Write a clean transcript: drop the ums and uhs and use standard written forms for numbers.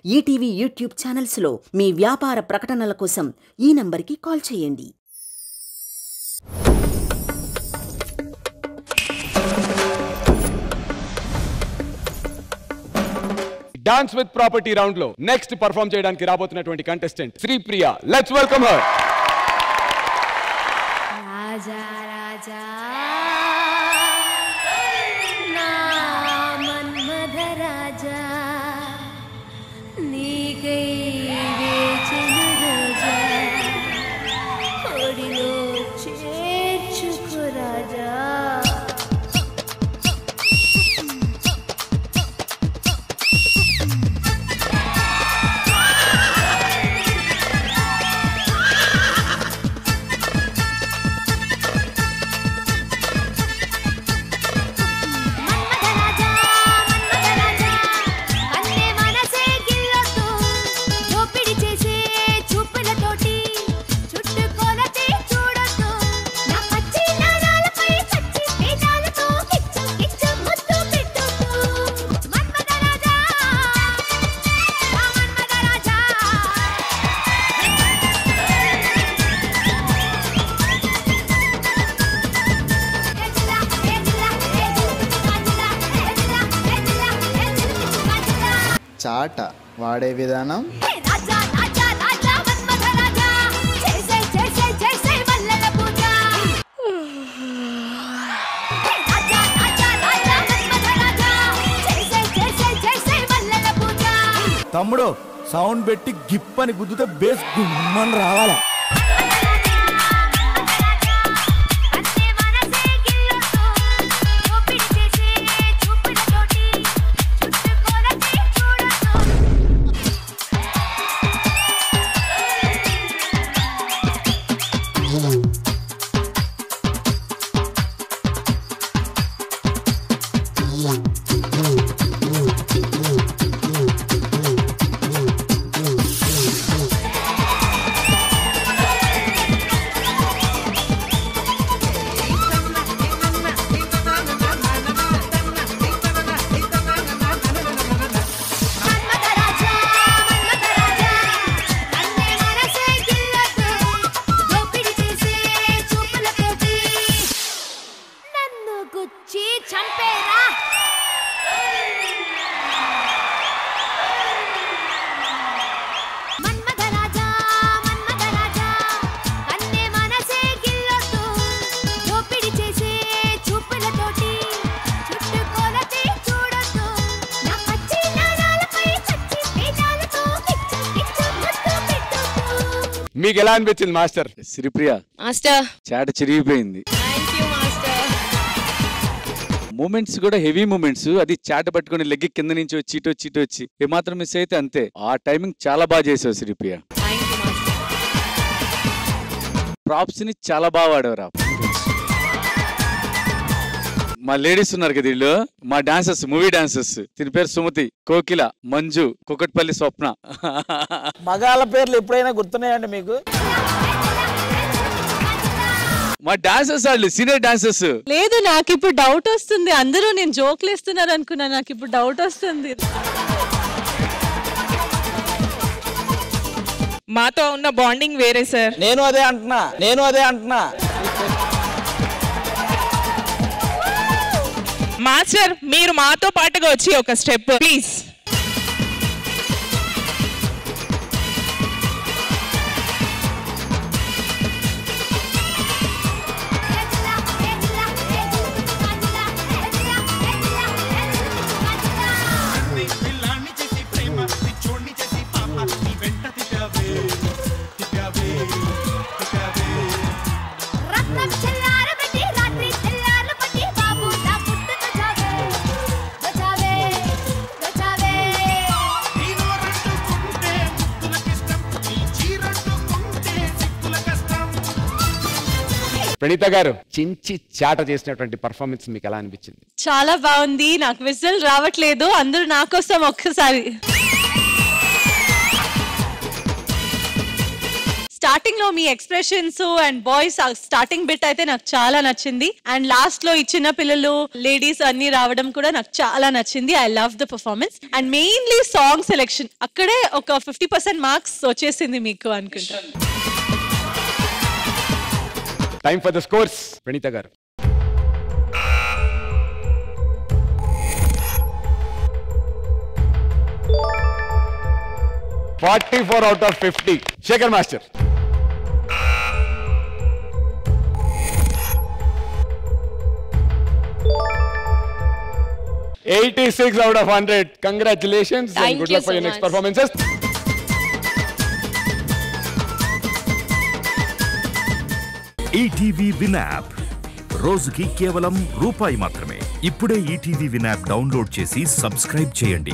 ETV YouTube ఛానల్స్లో మీ వ్యాపార ప్రకటనల కోసం ఈ నంబర్కి కాల్ చేయండి. డాన్స్ విత్ ప్రాపర్టీ రౌండ్ లో నెక్స్ట్ పర్ఫార్మ్ చేయడానికి రాబోతున్నటువంటి contestant Sripriya. Let's welcome her. రాజా రాజా నా మన్మథ రాజా నీకై వేచిన రోజా ఒడిలో చేర్చుకో రాజా. చాట వాడే విధానం తమ్ముడు సౌండ్ పెట్టి గిప్పని గుద్దుతే బేస్ గుమ్మని రావాలా. మీకు ఎలా అనిపించింది మాస్టర్? శ్రీప్రియ మాస్టర్ చాట చిరిగిపోయింది. మూమెంట్స్ కూడా హెవీ మూమెంట్స్. అది చాట పట్టుకుని లెగ్ కింద నుంచి వచ్చి ఇటు వచ్చి ఏమాత్రం మిస్ అయితే అంతే. ఆ టైమింగ్ చాలా బాగా చేసావు శ్రీప్రియ. ప్రాప్స్ ని చాలా బాగా వాడేవారు. మా లేడీస్ ఉన్నారు కదా వీళ్ళు, మా డాన్సర్స్, మూవీ డాన్సర్స్. దీని పేరు సుమతి, కోకిల, మంజు, కుకట్పల్లి స్వప్న. మగాళ్ళ పేర్లు ఎప్పుడైనా గుర్తున్నాయండి మీకు? మా డాన్సర్స్ వాళ్ళు సీనియర్ డాన్సర్స్. లేదు, నాకు ఇప్పుడు డౌట్ వస్తుంది. అందరూ నేను జోక్లు వేస్తున్నారు అనుకున్నా, నాకు ఇప్పుడు డౌట్ వస్తుంది. మాతో ఉన్న బాండింగ్ వేరే సార్. నేను అదే అంటున్నా. మాస్టర్ మీరు మాతో పాటుగా వచ్చి ఒక స్టెప్ ప్లీజ్. ప్రణీత గారు, చించి చాట చేసినటువంటి పర్ఫార్మెన్స్ మీకు ఎలా అనిపించింది? చాలా బాగుంది. నాకు విజిల్ రావట్లేదు, అందరూ నా కోసం ఒక్కసారి స్టార్టింగ్ లో మీ expressions and boys starting bit అయితే నాకు చాలా నచ్చింది. అండ్ లాస్ట్ లో ఈ చిన్న పిల్లలు లేడీస్ అన్ని రావడం కూడా నాకు చాలా నచ్చింది. I love the performance and mainly song selection. అక్కడే ఒక 50% మార్క్స్ వచ్చేసింది మీకు అనుకుంటా. Time for the scores. Praneetha గారు. "44 out of 50. Shekhar master. "86 out of 100. Congratulations and good luck for your next performances. ETV win app రోజుకి కేవలం రూపాయి మాత్రమే. ఇప్పుడే ఈటీవీ విన్ యాప్ డౌన్లోడ్ చేసి సబ్స్క్రైబ్ చేయండి.